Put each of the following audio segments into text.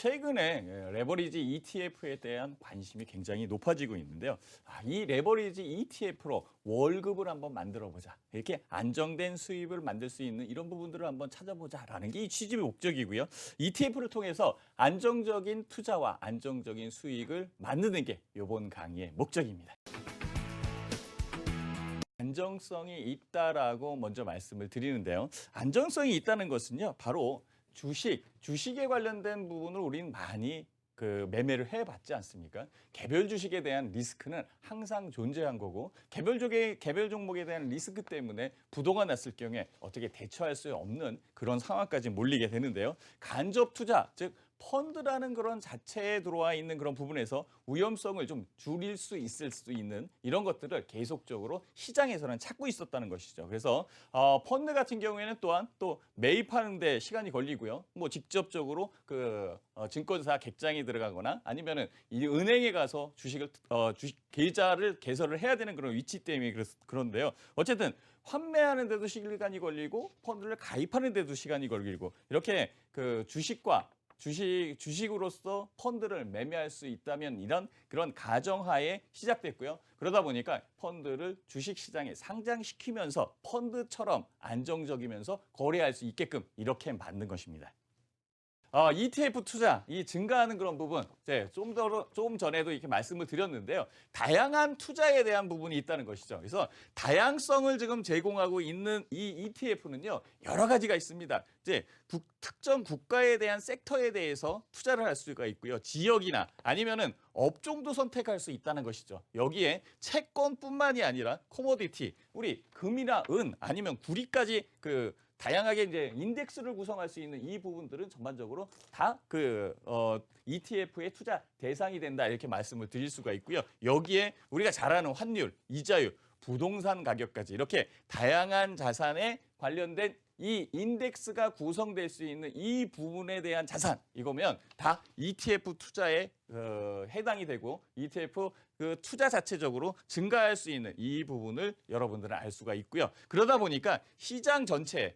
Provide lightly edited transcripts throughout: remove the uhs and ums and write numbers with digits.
최근에 레버리지 ETF에 대한 관심이 굉장히 높아지고 있는데요. 이 레버리지 ETF로 월급을 한번 만들어 보자. 이렇게 안정된 수입을 만들 수 있는 이런 부분들을 한번 찾아보자라는 게 이 취집의 목적이고요. ETF를 통해서 안정적인 투자와 안정적인 수익을 만드는 게 이번 강의의 목적입니다. 안정성이 있다라고 먼저 말씀을 드리는데요. 안정성이 있다는 것은요, 바로 주식에 관련된 부분을 우리는 많이 매매를 해봤지 않습니까? 개별 주식에 대한 리스크는 항상 존재한 거고, 개별 종목에 대한 리스크 때문에 부도가 났을 경우에 어떻게 대처할 수 없는 그런 상황까지 몰리게 되는데요. 간접 투자, 즉 펀드라는 그런 자체에 들어와 있는 그런 부분에서 위험성을 좀 줄일 수 있을 수 있는 이런 것들을 계속적으로 시장에서는 찾고 있었다는 것이죠. 그래서 펀드 같은 경우에는 또한 또 매입하는 데 시간이 걸리고요. 뭐 직접적으로 증권사 객장에 들어가거나 아니면은 이 은행에 가서 주식 계좌를 개설을 해야 되는 그런 위치 때문에 그런데요. 어쨌든 환매하는 데도 시간이 걸리고 펀드를 가입하는 데도 시간이 걸리고 이렇게 주식으로서 펀드를 매매할 수 있다면 그런 가정하에 시작됐고요. 그러다 보니까 펀드를 주식시장에 상장시키면서 펀드처럼 안정적이면서 거래할 수 있게끔 이렇게 만든 것입니다. ETF 투자, 이 증가하는 그런 부분, 좀 전에도 이렇게 말씀을 드렸는데요. 다양한 투자에 대한 부분이 있다는 것이죠. 그래서 다양성을 지금 제공하고 있는 이 ETF는요, 여러 가지가 있습니다. 특정 국가에 대한 섹터에 대해서 투자를 할 수가 있고요. 지역이나 아니면은 업종도 선택할 수 있다는 것이죠. 여기에 채권뿐만이 아니라 코모디티, 우리 금이나 은 아니면 구리까지 다양하게 이제 인덱스를 구성할 수 있는 이 부분들은 전반적으로 다 ETF의 투자 대상이 된다 이렇게 말씀을 드릴 수가 있고요. 여기에 우리가 잘 아는 환율, 이자율, 부동산 가격까지 이렇게 다양한 자산에 관련된 이 인덱스가 구성될 수 있는 이 부분에 대한 자산 이거면 다 ETF 투자에 해당이 되고 ETF 투자 자체적으로 증가할 수 있는 이 부분을 여러분들은 알 수가 있고요. 그러다 보니까 시장 전체에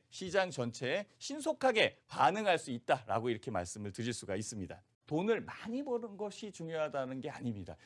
신속하게 반응할 수 있다라고 이렇게 말씀을 드릴 수가 있습니다. 돈을 많이 버는 것이 중요하다는 게 아닙니다.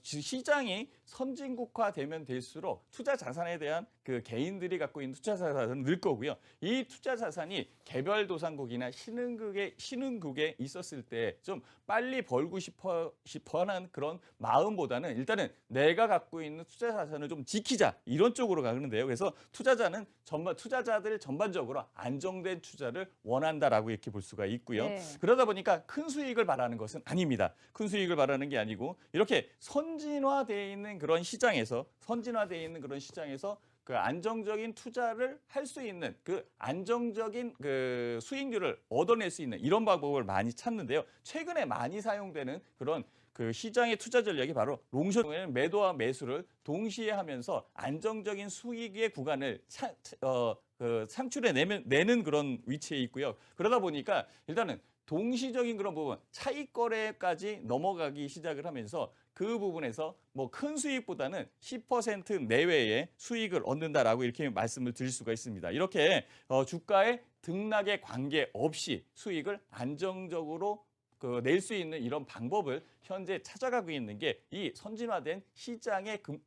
시장이 선진국화되면 될수록 투자 자산에 대한 개인들이 갖고 있는 투자 자산은 늘 거고요. 이 투자 자산이 개별도상국이나 신흥국에 있었을 때 좀 빨리 벌고 싶어 하는 그런 마음보다는 일단은 내가 갖고 있는 투자 자산을 좀 지키자 이런 쪽으로 가는데요. 그래서 투자자들 전반적으로 안정된 투자를 원한다라고 이렇게 볼 수가 있고요. 네. 그러다 보니까 큰 수익을 바라는 것은 아닙니다. 큰 수익을 바라는 게 아니고 이렇게 선진화되어 있는 그런 시장에서 안정적인 투자를 할 수 있는 안정적인 수익률을 얻어낼 수 있는 이런 방법을 많이 찾는데요. 최근에 많이 사용되는 그런 시장의 투자 전략이 바로 롱숏에는 매도와 매수를 동시에 하면서 안정적인 수익의 구간을 창출해 내는 그런 위치에 있고요. 그러다 보니까 일단은 동시적인 그런 부분, 차익 거래까지 넘어가기 시작을 하면서 그 부분에서 뭐 큰 수익보다는 10% 내외의 수익을 얻는다라고 이렇게 말씀을 드릴 수가 있습니다. 이렇게 주가의 등락에 관계없이 수익을 안정적으로 낼 수 있는 이런 방법을 현재 찾아가고 있는 게 이 선진화된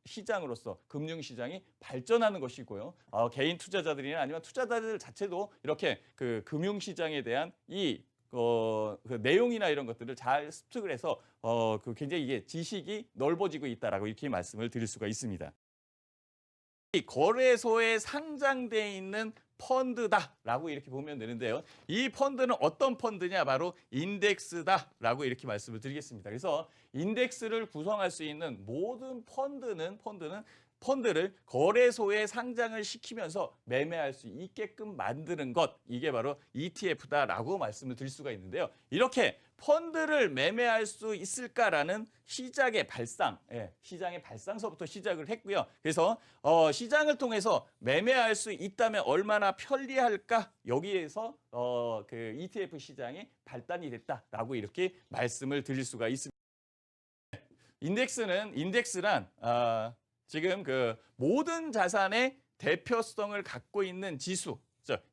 시장으로서 금융시장이 발전하는 것이고요. 개인 투자자들이나 아니면 투자자들 자체도 이렇게 금융시장에 대한 내용이나 이런 것들을 잘 습득을 해서 굉장히 이게 지식이 넓어지고 있다라고 이렇게 말씀을 드릴 수가 있습니다. 이 거래소에 상장돼 있는 펀드다라고 이렇게 보면 되는데요. 이 펀드는 어떤 펀드냐? 바로 인덱스다라고 이렇게 말씀을 드리겠습니다. 그래서 인덱스를 구성할 수 있는 모든 펀드를 거래소에 상장을 시키면서 매매할 수 있게끔 만드는 것, 이게 바로 ETF다라고 말씀을 드릴 수가 있는데요. 이렇게 펀드를 매매할 수 있을까라는 시장의 발상서부터 시작을 했고요. 그래서 시장을 통해서 매매할 수 있다면 얼마나 편리할까? 여기에서 ETF 시장이 발단이 됐다라고 이렇게 말씀을 드릴 수가 있습니다. 인덱스란 지금 모든 자산의 대표성을 갖고 있는 지수,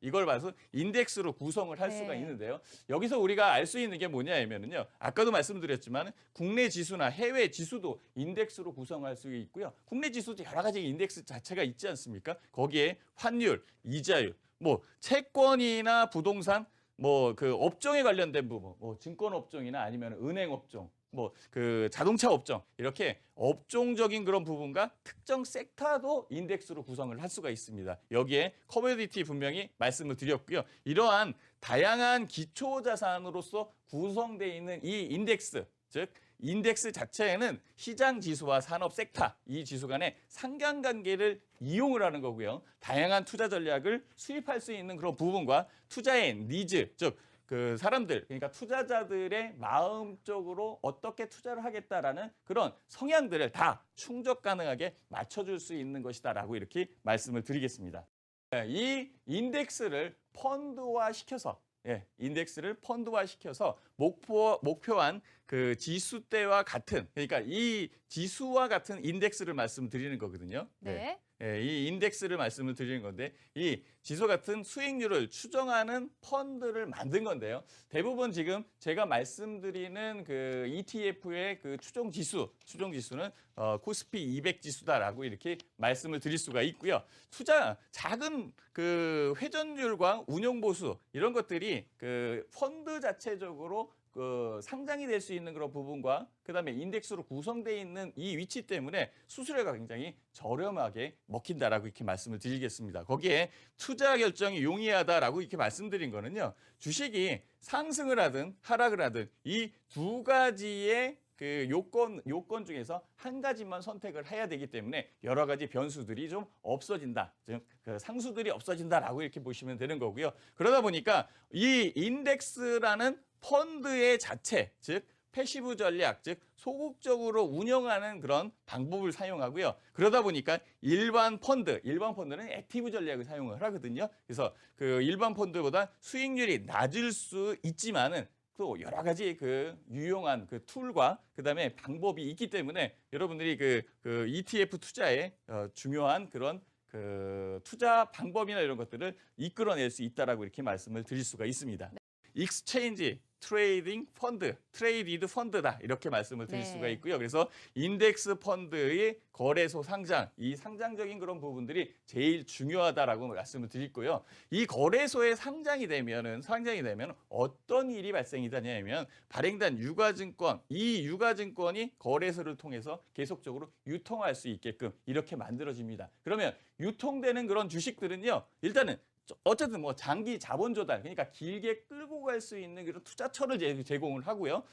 이걸 봐서 인덱스로 구성을 할 수가 네. 있는데요. 여기서 우리가 알 수 있는 게 뭐냐면요. 아까도 말씀드렸지만 국내 지수나 해외 지수도 인덱스로 구성할 수 있고요. 국내 지수도 여러 가지 인덱스 자체가 있지 않습니까? 거기에 환율, 이자율, 뭐 채권이나 부동산, 뭐 그 업종에 관련된 부분, 뭐 증권 업종이나 아니면 은행 업종, 뭐 그 자동차 업종 이렇게 업종적인 그런 부분과 특정 섹터도 인덱스로 구성을 할 수가 있습니다. 여기에 커머디티 분명히 말씀을 드렸고요. 이러한 다양한 기초 자산으로서 구성되어 있는 이 인덱스, 즉 인덱스 자체에는 시장 지수와 산업 섹터 이 지수 간의 상관관계를 이용을 하는 거고요. 다양한 투자 전략을 수립할 수 있는 그런 부분과 투자의 니즈, 즉 그 사람들, 그러니까 투자자들의 마음적으로 어떻게 투자를 하겠다라는 그런 성향들을 다 충족 가능하게 맞춰줄 수 있는 것이다라고 이렇게 말씀을 드리겠습니다. 이 인덱스를 펀드화 시켜서 인덱스를 펀드화 시켜서 목표한 그 지수대와 같은, 그러니까 이 지수와 같은 인덱스를 말씀드리는 거거든요. 네. 이 인덱스를 말씀을 드리는 건데 이 지수 같은 수익률을 추정하는 펀드를 만든 건데요. 대부분 지금 제가 말씀드리는 그 ETF의 그 추정 지수는 코스피 200 지수다라고 이렇게 말씀을 드릴 수가 있고요. 작은 그 회전율과 운용 보수 이런 것들이 그 펀드 자체적으로 그 상장이 될 수 있는 그런 부분과 그다음에 인덱스로 구성되어 있는 이 위치 때문에 수수료가 굉장히 저렴하게 먹힌다라고 이렇게 말씀을 드리겠습니다. 거기에 투자 결정이 용이하다라고 이렇게 말씀드린 거는요. 주식이 상승을 하든 하락을 하든 이 두 가지의 그 요건 중에서 한 가지만 선택을 해야 되기 때문에 여러 가지 변수들이 좀 없어진다. 즉 그 상수들이 없어진다라고 이렇게 보시면 되는 거고요. 그러다 보니까 이 인덱스라는 펀드의 자체, 즉 패시브 전략, 즉 소극적으로 운영하는 그런 방법을 사용하고요. 그러다 보니까 일반 펀드는 액티브 전략을 사용을 하거든요. 그래서 그 일반 펀드보다 수익률이 낮을 수 있지만은 또 여러 가지 그 유용한 그 툴과 그다음에 방법이 있기 때문에 여러분들이 그 ETF 투자에 중요한 그런 그 투자 방법이나 이런 것들을 이끌어낼 수 있다라고 이렇게 말씀을 드릴 수가 있습니다. 익스체인지 트레이딩 펀드, 트레이디드 펀드다 이렇게 말씀을 드릴 네. 수가 있고요. 그래서 인덱스 펀드의 거래소 상장, 이 상장적인 그런 부분들이 제일 중요하다라고 말씀을 드리고요. 이 거래소에 상장이 되면 어떤 일이 발생이 되냐면 발행된 유가증권, 이 유가증권이 거래소를 통해서 계속적으로 유통할 수 있게끔 이렇게 만들어집니다. 그러면 유통되는 그런 주식들은요, 일단은 어쨌든 뭐 장기 자본 조달, 그러니까 길게 끌고 갈 수 있는 그런 투자처를 제공을 하고요.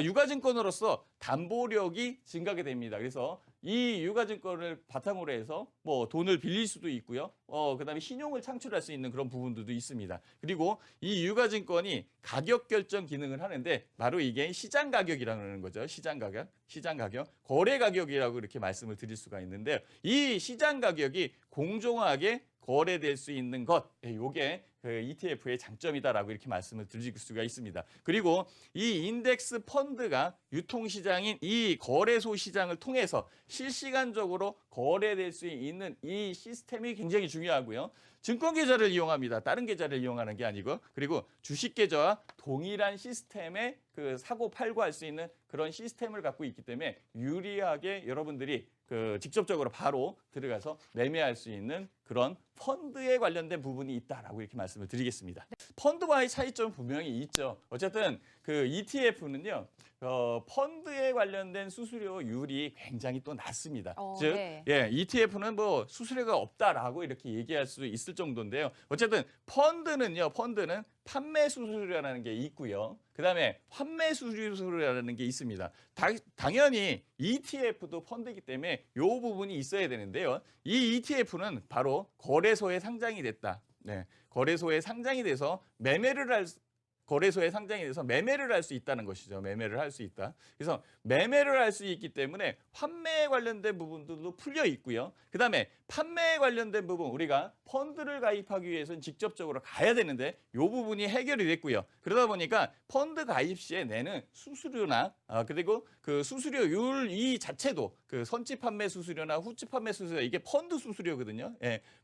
유가증권으로서 담보력이 증가하게 됩니다. 그래서 이 유가증권을 바탕으로 해서 뭐 돈을 빌릴 수도 있고요. 그다음에 신용을 창출할 수 있는 그런 부분들도 있습니다. 그리고 이 유가증권이 가격 결정 기능을 하는데 바로 이게 시장 가격이라는 거죠. 시장 가격, 거래 가격이라고 이렇게 말씀을 드릴 수가 있는데 이 시장 가격이 공정하게 거래될 수 있는 것, 요게 그 ETF의 장점이다라고 이렇게 말씀을 드릴 수가 있습니다. 그리고 이 인덱스 펀드가 유통시장인 이 거래소 시장을 통해서 실시간적으로 거래될 수 있는 이 시스템이 굉장히 중요하고요. 증권 계좌를 이용합니다. 다른 계좌를 이용하는 게 아니고, 그리고 주식 계좌와 동일한 시스템에 그 사고 팔고 할 수 있는 그런 시스템을 갖고 있기 때문에 유리하게 여러분들이 그 직접적으로 바로 들어가서 매매할 수 있는 그런 펀드에 관련된 부분이 있다라고 이렇게 말씀을 드리겠습니다. 펀드와의 차이점은 분명히 있죠. 어쨌든 그 ETF는요, 펀드에 관련된 수수료율이 굉장히 또 낮습니다. 즉, 네. ETF는 뭐 수수료가 없다라고 이렇게 얘기할 수 있을 정도인데요. 어쨌든 펀드는 판매 수수료라는 게 있고요. 그다음에 환매 수수료라는 게 있습니다. 당연히 ETF도 펀드이기 때문에 이 부분이 있어야 되는데요. 이 ETF는 바로 거래소에 상장이 됐다. 거래소에 상장이 돼서 거래소에 상장이 돼서 매매를 할 수 있다는 것이죠. 매매를 할 수 있다. 그래서 매매를 할 수 있기 때문에 환매에 관련된 부분들도 풀려 있고요. 그다음에 판매에 관련된 부분, 우리가 펀드를 가입하기 위해서는 직접적으로 가야 되는데 이 부분이 해결이 됐고요. 그러다 보니까 펀드 가입 시에 내는 수수료나 그리고 그 수수료율 이 자체도 그 선취 판매 수수료나 후치 판매 수수료, 이게 펀드 수수료거든요.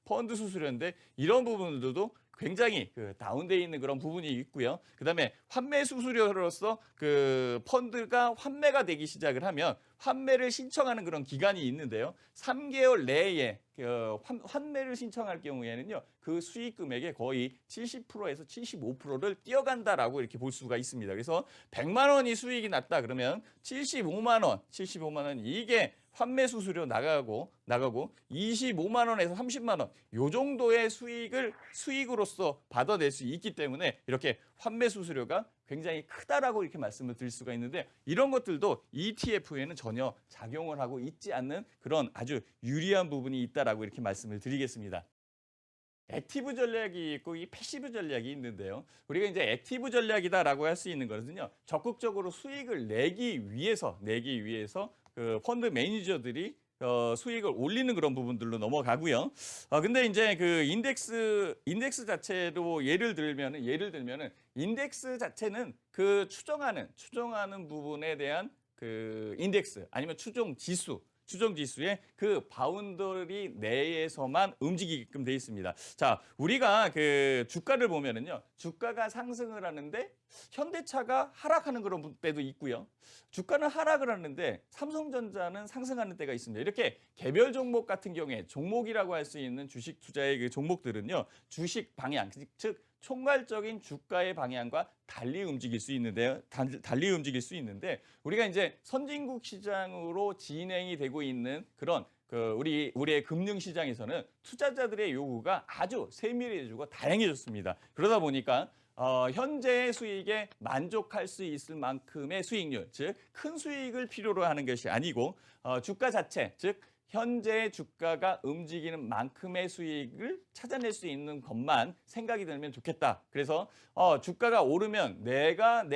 펀드 수수료인데 이런 부분들도 굉장히 그 다운돼 있는 그런 부분이 있고요. 그다음에 환매 수수료로서 그 펀드가 환매가 되기 시작을 하면 환매를 신청하는 그런 기간이 있는데요. 3개월 내에 그 환매를 신청할 경우에는요. 그 수익 금액의 거의 70%에서 75%를 뛰어간다라고 이렇게 볼 수가 있습니다. 그래서 100만 원이 수익이 났다 그러면 75만 원 이게 환매 수수료 나가고 25만 원에서 30만 원 요 정도의 수익으로서 받아낼 수 있기 때문에 이렇게 환매 수수료가 굉장히 크다라고 이렇게 말씀을 드릴 수가 있는데 이런 것들도 ETF에는 전혀 작용을 하고 있지 않는 그런 아주 유리한 부분이 있다라고 이렇게 말씀을 드리겠습니다. 액티브 전략이 있고 이 패시브 전략이 있는데요. 우리가 이제 액티브 전략이다라고 할 수 있는 것은요. 적극적으로 수익을 내기 위해서 그 펀드 매니저들이 수익을 올리는 그런 부분들로 넘어가고요. 근데 이제 그 인덱스 자체로 예를 들면은 인덱스 자체는 그 추정하는 부분에 대한 그 인덱스 아니면 추정 지수의 그 바운더리 내에서만 움직이게끔 돼 있습니다. 자, 우리가 그 주가를 보면은요. 주가가 상승을 하는데 현대차가 하락하는 그런 때도 있고요. 주가는 하락을 하는데 삼성전자는 상승하는 때가 있습니다. 이렇게 개별 종목 같은 경우에 종목이라고 할 수 있는 주식 투자의 그 종목들은요. 주식 방향, 즉 총괄적인 주가의 방향과 달리 움직일 수 있는데 우리가 이제 선진국 시장으로 진행이 되고 있는 그런 그 우리의 금융 시장에서는 투자자들의 요구가 아주 세밀해지고 다양해졌습니다. 그러다 보니까 현재의 수익에 만족할 수 있을 만큼의 수익률, 즉 큰 수익을 필요로 하는 것이 아니고 주가 자체, 즉 현재 주가가 움직이는 만큼의 수익을 찾아낼 수 있는 것만 생각이 들면 좋겠다. 그래서 주가가 오르면 내가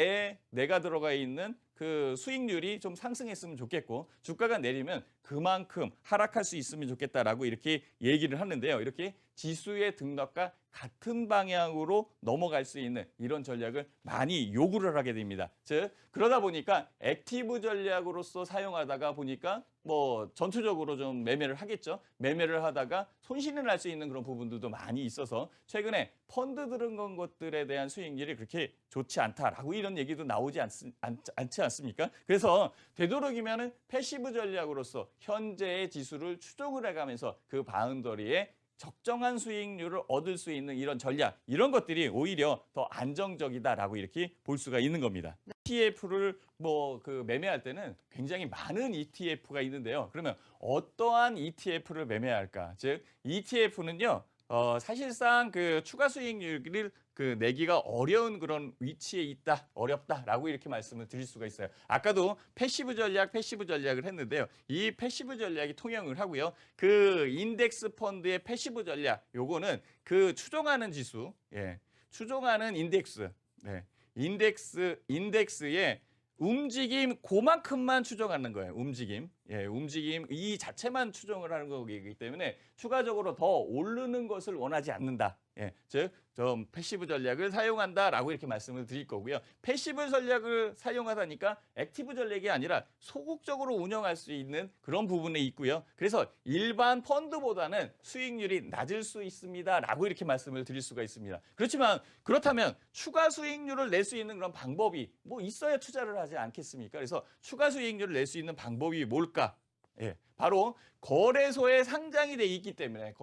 들어가 있는 그 수익률이 좀 상승했으면 좋겠고 주가가 내리면 그만큼 하락할 수 있으면 좋겠다라고 이렇게 얘기를 하는데요. 이렇게 지수의 등락과 같은 방향으로 넘어갈 수 있는 이런 전략을 많이 요구를 하게 됩니다. 즉 그러다 보니까 액티브 전략으로서 사용하다가 보니까 뭐 전투적으로 좀 매매를 하겠죠. 매매를 하다가 손실을 날 수 있는 그런 부분들도 많이 있어서 최근에 펀드 들은 것들에 대한 수익률이 그렇게 좋지 않다라고 이런 얘기도 나오지 않지 않습니까? 그래서 되도록이면은 패시브 전략으로서 현재의 지수를 추종을 해가면서 그 바운더리에 적정한 수익률을 얻을 수 있는 이런 전략, 이런 것들이 오히려 더 안정적이다라고 이렇게 볼 수가 있는 겁니다. ETF를 뭐 그 매매할 때는 굉장히 많은 ETF가 있는데요. 그러면 어떠한 ETF를 매매할까? 즉 ETF는요. 사실상 그 추가 수익률을 그 내기가 어려운 그런 위치에 있다, 어렵다라고 이렇게 말씀을 드릴 수가 있어요. 아까도 패시브 전략을 했는데요. 이 패시브 전략이 통용을 하고요. 그 인덱스 펀드의 패시브 전략, 요거는 그 추종하는 지수, 추종하는 인덱스, 인덱스의 움직임 그만큼만 추정하는 거예요. 움직임 이 자체만 추정을 하는 거기 때문에 추가적으로 더 오르는 것을 원하지 않는다. 즉 좀 패시브 전략을 사용한다라고 이렇게 말씀을 드릴 거고요. 패시브 전략을 사용하다니까 액티브 전략이 아니라 소극적으로 운영할 수 있는 그런 부분에 있고요. 그래서 일반 펀드보다는 수익률이 낮을 수 있습니다라고 이렇게 말씀을 드릴 수가 있습니다. 그렇다면 추가 수익률을 낼 수 있는 그런 방법이 뭐 있어야 투자를 하지 않겠습니까? 그래서 추가 수익률을 낼 수 있는 방법이 뭘까? 바로 거래소에 상장이 돼 있기 때문에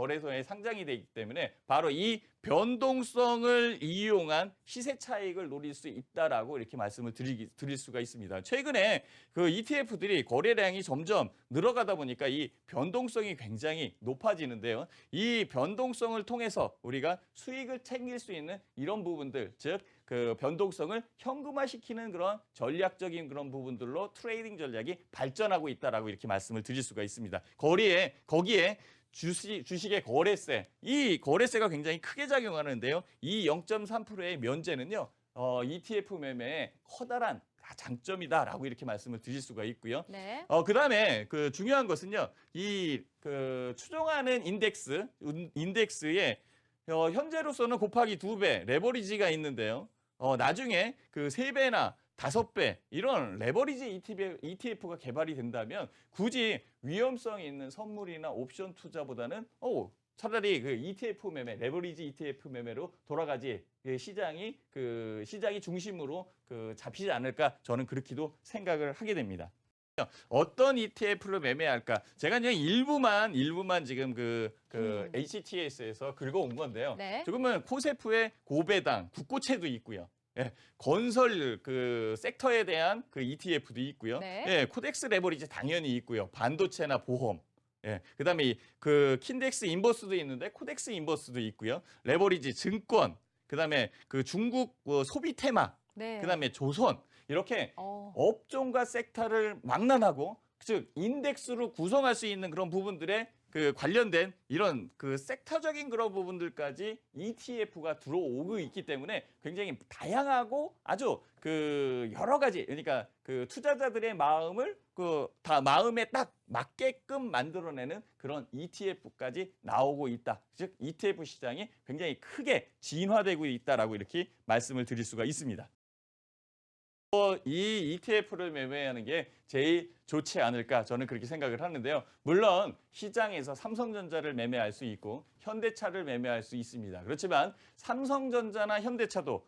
바로 이 변동성을 이용한 시세 차익을 노릴 수 있다라고 이렇게 말씀을 드릴 수가 있습니다. 최근에 그 ETF들이 거래량이 점점 늘어가다 보니까 이 변동성이 굉장히 높아지는데요. 이 변동성을 통해서 우리가 수익을 챙길 수 있는 이런 부분들, 즉 그 변동성을 현금화시키는 그런 전략적인 그런 부분들로 트레이딩 전략이 발전하고 있다라고 이렇게 말씀을 드릴 수가 있습니다. 거기에 주식의 거래세, 이 거래세가 굉장히 크게 작용하는데요. 이 0.3%의 면제는요. ETF 매매에 커다란 장점이다라고 이렇게 말씀을 드릴 수가 있고요. 네. 그다음에 그 중요한 것은요. 이 그 추종하는 인덱스에 현재로서는 곱하기 2배 레버리지가 있는데요. 나중에 그 3배나 5배 이런 레버리지 ETF가 개발이 된다면 굳이 위험성이 있는 선물이나 옵션 투자보다는 차라리 그 ETF 매매, 레버리지 ETF 매매로 돌아가지 시장이 중심으로 잡히지 않을까 저는 그렇게도 생각을 하게 됩니다. 어떤 ETF를 매매할까? 제가 그냥 일부만 지금 HTS에서 긁어온 건데요. 네. 조금은 코세프의 고배당, 국고채도 있고요. 예, 건설 섹터에 대한 ETF도 있고요. 네. 예, 코덱스 레버리지 당연히 있고요. 반도체나 보험. 예, 그다음에 킨덱스 인버스도 있는데 코덱스 인버스도 있고요. 레버리지 증권, 그다음에 중국 소비 테마, 네. 그다음에 조선 이렇게 업종과 섹터를 망라하고 즉 인덱스로 구성할 수 있는 그런 부분들에 관련된 이런 섹터적인 그런 부분들까지 ETF가 들어오고 있기 때문에 굉장히 다양하고 아주 여러 가지 그러니까 투자자들의 마음을 다 마음에 딱 맞게끔 만들어내는 그런 ETF까지 나오고 있다. 즉 ETF 시장이 굉장히 크게 진화되고 있다라고 이렇게 말씀을 드릴 수가 있습니다. 이 ETF를 매매하는 게 제일 좋지 않을까 저는 그렇게 생각을 하는데요. 물론 시장에서 삼성전자를 매매할 수 있고 현대차를 매매할 수 있습니다. 그렇지만 삼성전자나 현대차도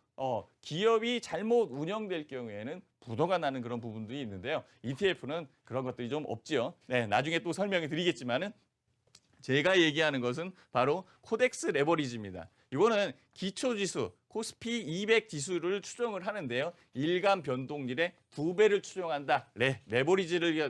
기업이 잘못 운영될 경우에는 부도가 나는 그런 부분들이 있는데요. ETF는 그런 것들이 좀 없지요. 네, 나중에 또 설명을 드리겠지만은 제가 얘기하는 것은 바로 코덱스 레버리지입니다. 이거는 기초지수 코스피 200 지수를 추정을 하는데요. 일간 변동률의 2배를 추정한다. 레버리지를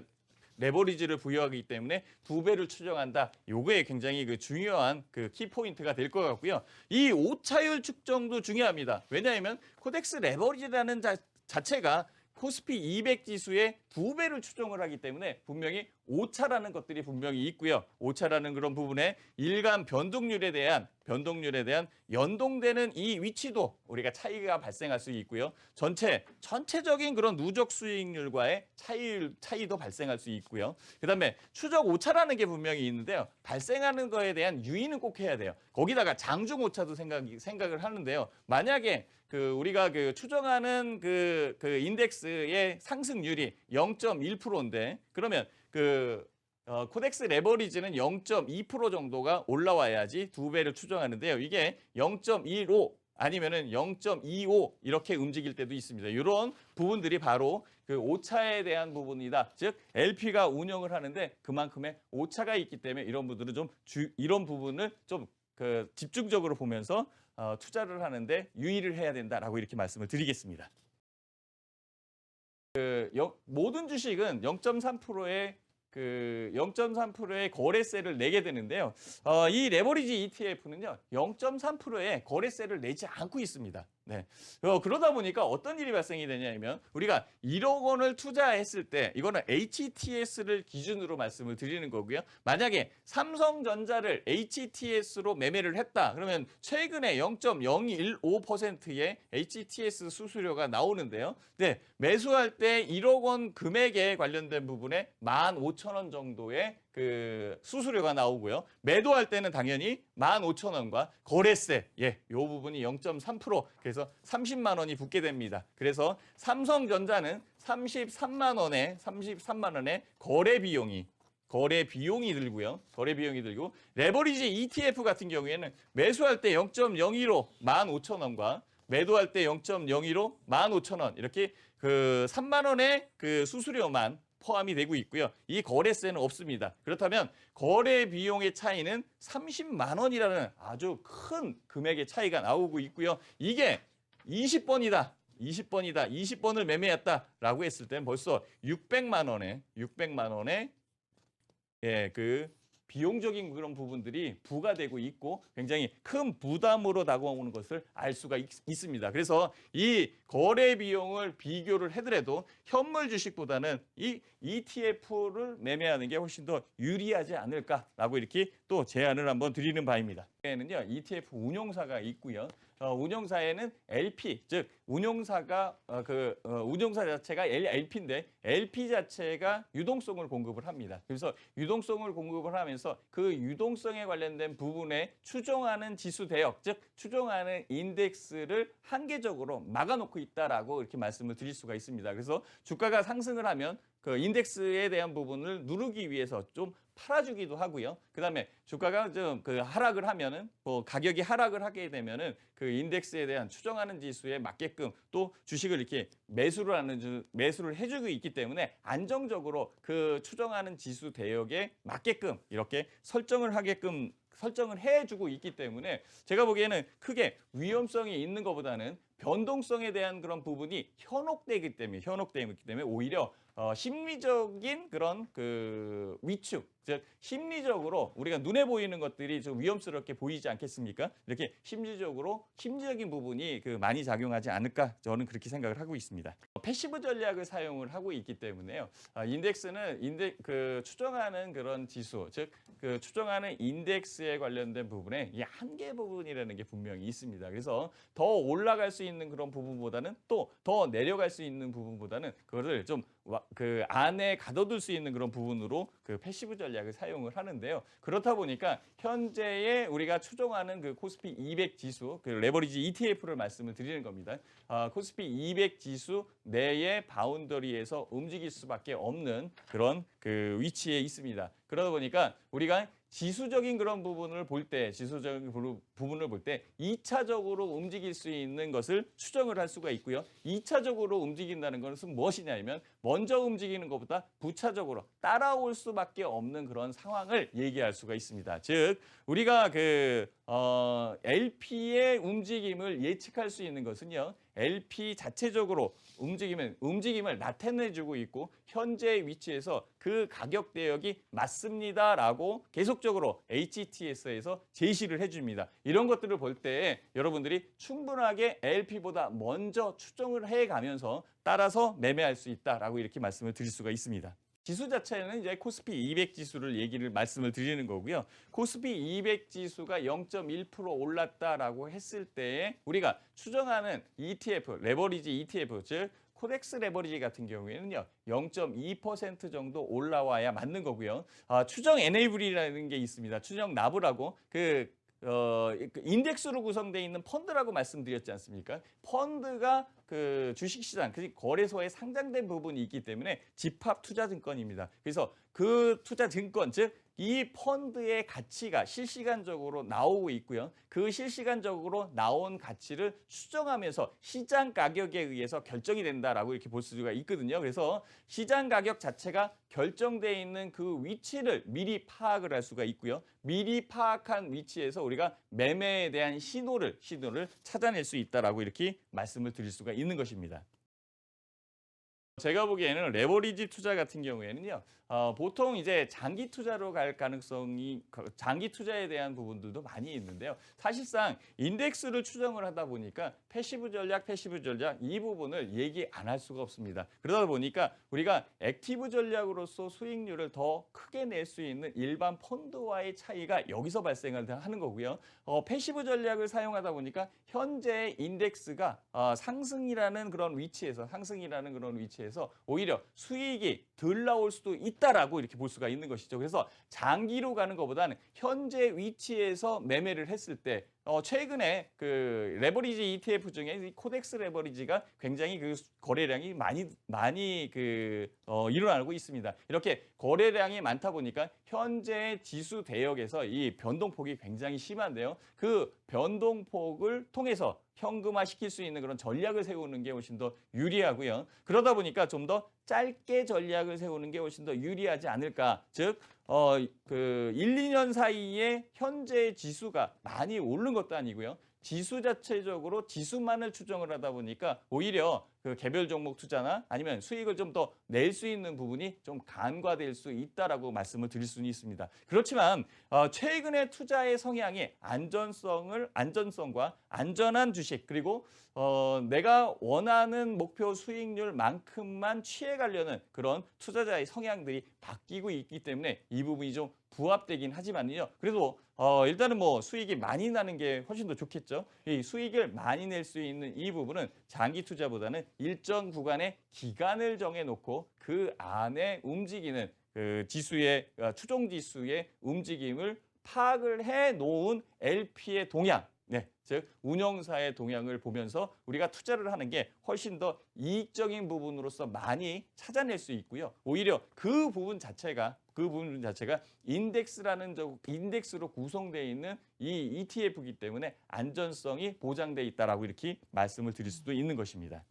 부여하기 때문에 2배를 추정한다. 요거에 굉장히 중요한 키포인트가 될 것 같고요. 이 오차율 측정도 중요합니다. 왜냐하면 코덱스 레버리지라는 자체가 코스피 200 지수의 2배를 추정을 하기 때문에 분명히 오차라는 것들이 분명히 있고요. 오차라는 그런 부분에 일간 변동률에 대한 연동되는 이 위치도 우리가 차이가 발생할 수 있고요. 전체적인 그런 누적 수익률과의 차이도 발생할 수 있고요. 그다음에 추적 오차라는 게 분명히 있는데요. 발생하는 거에 대한 유의는 꼭 해야 돼요. 거기다가 장중 오차도 생각을 하는데요. 만약에 우리가 추정하는 인덱스의 상승률이 0.1%인데 그러면 코덱스 레버리지는 0.2% 정도가 올라와야지 2배를 추정하는데요. 이게 0.15 아니면은 0.25 이렇게 움직일 때도 있습니다. 이런 부분들이 바로 오차에 대한 부분이다. 즉 LP가 운영을 하는데 그만큼의 오차가 있기 때문에 이런 부분을 좀 집중적으로 보면서 투자를 하는데 유의를 해야 된다라고 이렇게 말씀을 드리겠습니다. 모든 주식은 0.3%의 거래세를 내게 되는데요. 이 레버리지 ETF는요, 0.3%의 거래세를 내지 않고 있습니다. 네. 그러다 보니까 어떤 일이 발생이 되냐면 우리가 1억 원을 투자했을 때 이거는 HTS를 기준으로 말씀을 드리는 거고요. 만약에 삼성전자를 HTS로 매매를 했다. 그러면 최근에 0.015%의 HTS 수수료가 나오는데요. 네, 매수할 때 1억 원 금액에 관련된 부분에 15,000원 정도의 수수료가 나오고요. 매도할 때는 당연히 15,000원과 거래세, 이 부분이 0.3% 그래서 30만 원이 붙게 됩니다. 그래서 삼성전자는 33만 원의 거래 비용이 들고요. 레버리지 ETF 같은 경우에는 매수할 때 0.015 15,000원과 매도할 때 0.015 15,000원 이렇게 3만 원의 수수료만 포함이 되고 있고요. 이 거래세는 없습니다. 그렇다면 거래 비용의 차이는 30만 원이라는 아주 큰 금액의 차이가 나오고 있고요. 이게 20번을 매매했다라고 했을 때는 벌써 600만 원의 비용적인 그런 부분들이 부과되고 있고 굉장히 큰 부담으로 다가오는 것을 알 수가 있습니다. 그래서 이 거래 비용을 비교를 해더라도 현물 주식보다는 이 ETF를 매매하는 게 훨씬 더 유리하지 않을까라고 이렇게 또 제안을 한번 드리는 바입니다. 에는요 ETF 운용사가 있고요. 운용사에는 LP, 즉 운용사 자체가 LP인데 LP 자체가 유동성을 공급을 합니다. 그래서 유동성을 공급을 하면서 그 유동성에 관련된 부분에 추정하는 지수 대역, 즉 추정하는 인덱스를 한계적으로 막아놓고 있다라고 이렇게 말씀을 드릴 수가 있습니다. 그래서 주가가 상승을 하면 그 인덱스에 대한 부분을 누르기 위해서 좀 팔아주기도 하고요. 그다음에 주가가 좀 그 하락을 하면은 뭐 가격이 하락을 하게 되면은 그 인덱스에 대한 추정하는 지수에 맞게끔 또 주식을 이렇게 매수를 해주고 있기 때문에 안정적으로 그 추정하는 지수 대역에 맞게끔 이렇게 설정을 해주고 있기 때문에 제가 보기에는 크게 위험성이 있는 것보다는 변동성에 대한 그런 부분이 현혹되기 때문에 오히려 심리적인 그런 그 위축, 즉 심리적으로 우리가 눈에 보이는 것들이 좀 위험스럽게 보이지 않겠습니까? 이렇게 심리적인 부분이 그 많이 작용하지 않을까 저는 그렇게 생각을 하고 있습니다. 패시브 전략을 사용을 하고 있기 때문에요. 인덱스는 그 추정하는 그런 지수, 즉 그 추정하는 인덱스에 관련된 부분에 이 한계 부분이라는 게 분명히 있습니다. 그래서 더 올라갈 수 있는 그런 부분보다는 또 더 내려갈 수 있는 부분보다는 그거를 좀 그 안에 가둬둘 수 있는 그런 부분으로 그 패시브 전략을 사용을 하는데요. 그렇다 보니까 현재의 우리가 추정하는 그 코스피 200 지수, 그 레버리지 ETF를 말씀을 드리는 겁니다. 코스피 200 지수 내의 바운더리에서 움직일 수밖에 없는 그런 그 위치에 있습니다. 그러다 보니까 우리가 지수적인 그런 부분을 볼 때, 2차적으로 움직일 수 있는 것을 추정을 할 수가 있고요. 2차적으로 움직인다는 것은 무엇이냐면 먼저 움직이는 것보다 부차적으로 따라올 수밖에 없는 그런 상황을 얘기할 수가 있습니다. 즉 우리가 그 LP의 움직임을 예측할 수 있는 것은요. LP 자체적으로 움직임을 나타내주고 있고 현재 위치에서 그 가격 대역이 맞습니다라고 계속적으로 HTS에서 제시를 해줍니다. 이런 것들을 볼 때 여러분들이 충분하게 LP보다 먼저 추정을 해가면서 따라서 매매할 수 있다라고 이렇게 말씀을 드릴 수가 있습니다. 지수 자체는 이제 코스피 200 지수를 말씀을 드리는 거고요. 코스피 200 지수가 0.1% 올랐다라고 했을 때에 우리가 추정하는 ETF, 레버리지 ETF, 즉 코덱스 레버리지 같은 경우에는요. 0.2% 정도 올라와야 맞는 거고요. 추정 NAV라는 게 있습니다. 추정 나브라고 그 인덱스로 구성되어 있는 펀드라고 말씀드렸지 않습니까? 펀드가 그 주식시장, 그 거래소에 상장된 부분이 있기 때문에 집합투자증권입니다. 그래서 그 투자증권, 즉 이 펀드의 가치가 실시간적으로 나오고 있고요. 그 실시간적으로 나온 가치를 추정하면서 시장 가격에 의해서 결정이 된다라고 이렇게 볼 수가 있거든요. 그래서 시장 가격 자체가 결정되어 있는 그 위치를 미리 파악을 할 수가 있고요. 미리 파악한 위치에서 우리가 매매에 대한 신호를 찾아낼 수 있다라고 이렇게 말씀을 드릴 수가 있는 것입니다. 제가 보기에는 레버리지 투자 같은 경우에는요. 보통 이제 장기 투자로 갈 가능성이 장기 투자에 대한 부분들도 많이 있는데요. 사실상 인덱스를 추정을 하다 보니까 패시브 전략 이 부분을 얘기 안 할 수가 없습니다. 그러다 보니까 우리가 액티브 전략으로서 수익률을 더 크게 낼 수 있는 일반 펀드와의 차이가 여기서 발생을 하는 거고요. 패시브 전략을 사용하다 보니까 현재 인덱스가 상승이라는 그런 위치에서 오히려 수익이 덜 나올 수도 있다라고 이렇게 볼 수가 있는 것이죠. 그래서 장기로 가는 것보다는 현재 위치에서 매매를 했을 때 최근에 그 레버리지 ETF 중에 이 코덱스 레버리지가 굉장히 그 거래량이 많이 일어나고 있습니다. 이렇게 거래량이 많다 보니까 현재 지수 대역에서 이 변동폭이 굉장히 심한데요. 그 변동폭을 통해서 현금화 시킬 수 있는 그런 전략을 세우는 게 훨씬 더 유리하고요. 그러다 보니까 좀 더 짧게 전략을 세우는 게 훨씬 더 유리하지 않을까. 즉, 1, 2년 사이에 현재 지수가 많이 오른 것도 아니고요. 지수 자체적으로 지수만을 추정을 하다 보니까 오히려 그 개별 종목 투자나 아니면 수익을 좀 더 낼 수 있는 부분이 좀 간과될 수 있다라고 말씀을 드릴 수는 있습니다. 그렇지만 최근의 투자의 성향이 안전성과 안전한 주식 그리고 내가 원하는 목표 수익률만큼만 취해가려는 그런 투자자의 성향들이 바뀌고 있기 때문에 이 부분이 좀 부합되긴 하지만요. 그래도 일단은 뭐 수익이 많이 나는 게 훨씬 더 좋겠죠. 이 수익을 많이 낼 수 있는 이 부분은 장기 투자보다는 일정 구간의 기간을 정해놓고 그 안에 움직이는 그 추종 지수의 움직임을 파악을 해 놓은 LP의 동향 네, 즉 운영사의 동향을 보면서 우리가 투자를 하는 게 훨씬 더 이익적인 부분으로서 많이 찾아낼 수 있고요. 오히려 그 부분 자체가 인덱스로 구성되어 있는 이 ETF이기 때문에 안전성이 보장돼 있다라고 이렇게 말씀을 드릴 수도 있는 것입니다.